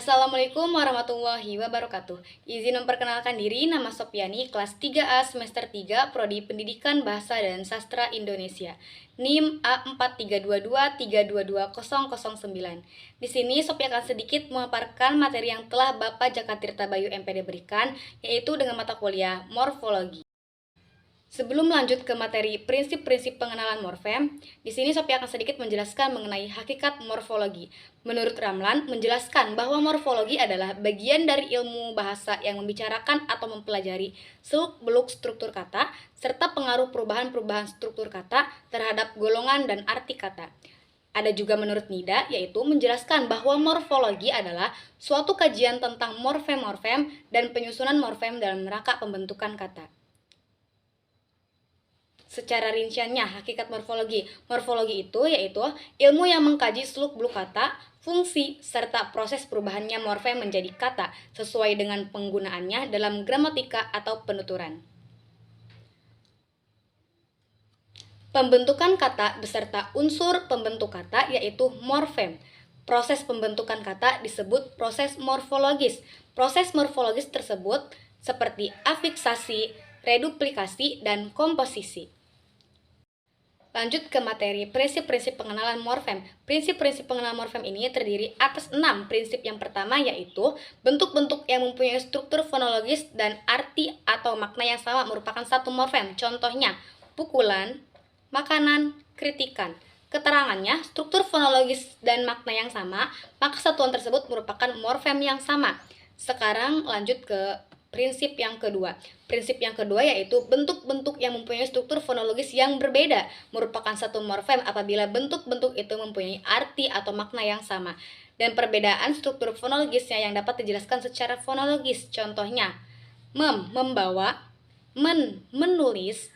Assalamualaikum warahmatullahi wabarakatuh. Izin memperkenalkan diri, nama Sopiani, kelas 3A semester 3, Prodi Pendidikan Bahasa dan Sastra Indonesia. NIM A4322322009. Di sini Sopi akan sedikit memaparkan materi yang telah Bapak Jaka Tirta Bayu MPD berikan, yaitu dengan mata kuliah Morfologi. Sebelum lanjut ke materi prinsip-prinsip pengenalan morfem, di sini Sophia akan sedikit menjelaskan mengenai hakikat morfologi. Menurut Ramlan, menjelaskan bahwa morfologi adalah bagian dari ilmu bahasa yang membicarakan atau mempelajari seluk-beluk struktur kata, serta pengaruh perubahan-perubahan struktur kata terhadap golongan dan arti kata. Ada juga menurut Nida, yaitu menjelaskan bahwa morfologi adalah suatu kajian tentang morfem-morfem dan penyusunan morfem dalam rangka pembentukan kata. Secara rinciannya, hakikat morfologi. Morfologi itu yaitu ilmu yang mengkaji seluk-beluk kata, fungsi, serta proses perubahannya morfem menjadi kata sesuai dengan penggunaannya dalam gramatika atau penuturan. Pembentukan kata beserta unsur pembentuk kata yaitu morfem. Proses pembentukan kata disebut proses morfologis. Proses morfologis tersebut seperti afiksasi, reduplikasi, dan komposisi. Lanjut ke materi prinsip-prinsip pengenalan morfem. Prinsip-prinsip pengenalan morfem ini terdiri atas 6 prinsip. Yang pertama yaitu bentuk-bentuk yang mempunyai struktur fonologis dan arti atau makna yang sama merupakan satu morfem. Contohnya, pukulan, makanan, kritikan. Keterangannya, struktur fonologis dan makna yang sama, maka satuan tersebut merupakan morfem yang sama. Sekarang lanjut ke prinsip yang kedua. Prinsip yang kedua yaitu bentuk-bentuk yang mempunyai struktur fonologis yang berbeda merupakan satu morfem apabila bentuk-bentuk itu mempunyai arti atau makna yang sama. Dan perbedaan struktur fonologisnya yang dapat dijelaskan secara fonologis. Contohnya, membawa, menulis,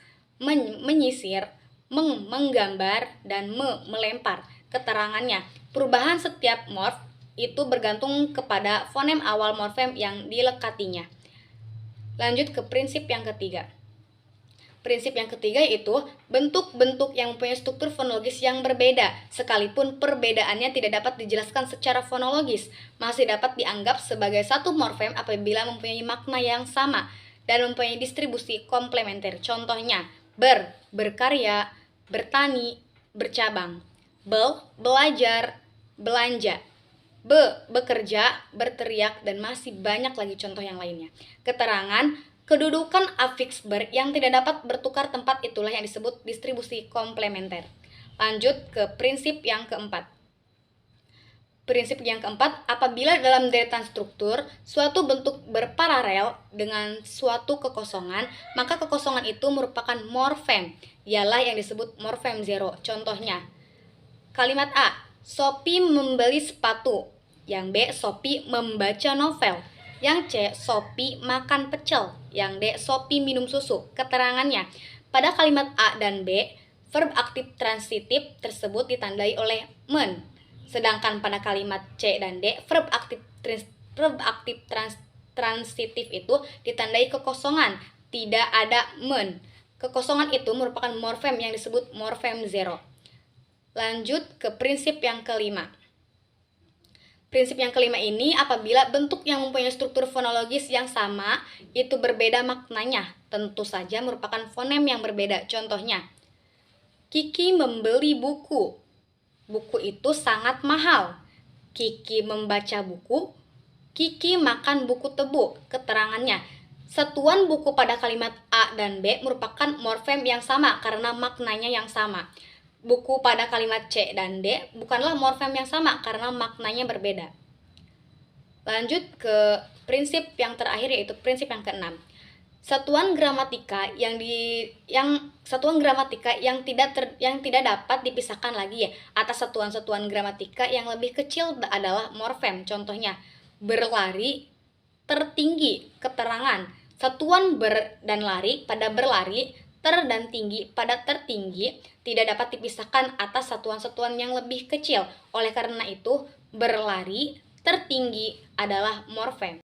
menyisir, menggambar, dan melempar. Keterangannya, perubahan setiap morf itu bergantung kepada fonem awal morfem yang dilekatinya. Lanjut ke prinsip yang ketiga. Prinsip yang ketiga yaitu bentuk-bentuk yang mempunyai struktur fonologis yang berbeda, sekalipun perbedaannya tidak dapat dijelaskan secara fonologis, masih dapat dianggap sebagai satu morfem apabila mempunyai makna yang sama dan mempunyai distribusi komplementer. Contohnya, berkarya, bertani, bercabang. Belajar, belanja. Bekerja, berteriak, dan masih banyak lagi contoh yang lainnya. Keterangan, kedudukan afiks yang tidak dapat bertukar tempat itulah yang disebut distribusi komplementer. Lanjut ke prinsip yang keempat. Prinsip yang keempat, apabila dalam deretan struktur suatu bentuk berparalel dengan suatu kekosongan, maka kekosongan itu merupakan morfem, ialah yang disebut morfem zero. Contohnya, kalimat A, Sophie membeli sepatu. Yang B, Sophie membaca novel. Yang C, Sophie makan pecel. Yang D, Sophie minum susu. Keterangannya, pada kalimat A dan B, verb aktif transitif tersebut ditandai oleh men. Sedangkan pada kalimat C dan D, verb aktif transitif itu ditandai kekosongan, tidak ada men. Kekosongan itu merupakan morfem yang disebut morfem zero. Lanjut ke prinsip yang kelima. Prinsip yang kelima ini apabila bentuk yang mempunyai struktur fonologis yang sama itu berbeda maknanya, tentu saja merupakan fonem yang berbeda. Contohnya, Kiki membeli buku. Buku itu sangat mahal. Kiki membaca buku. Kiki makan buku tebu. Keterangannya, satuan buku pada kalimat A dan B merupakan morfem yang sama karena maknanya yang sama. Buku pada kalimat C dan D bukanlah morfem yang sama karena maknanya berbeda. Lanjut ke prinsip yang terakhir yaitu prinsip yang keenam. Satuan gramatika yang tidak dapat dipisahkan lagi ya atas satuan-satuan gramatika yang lebih kecil adalah morfem. Contohnya, berlari, tertinggi. Keterangan, satuan ber dan lari pada berlari, dan tinggi pada tertinggi tidak dapat dipisahkan atas satuan-satuan yang lebih kecil. Oleh karena itu, berlari, tertinggi adalah morfem.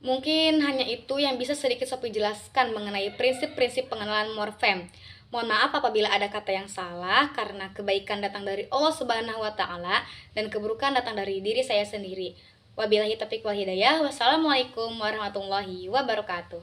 Mungkin hanya itu yang bisa sedikit Sophie jelaskan mengenai prinsip-prinsip pengenalan morfem. Mohon maaf apabila ada kata yang salah karena kebaikan datang dari Allah Subhanahu wa taala dan keburukan datang dari diri saya sendiri. Wabillahi taufiq wal hidayah. Wassalamualaikum warahmatullahi wabarakatuh.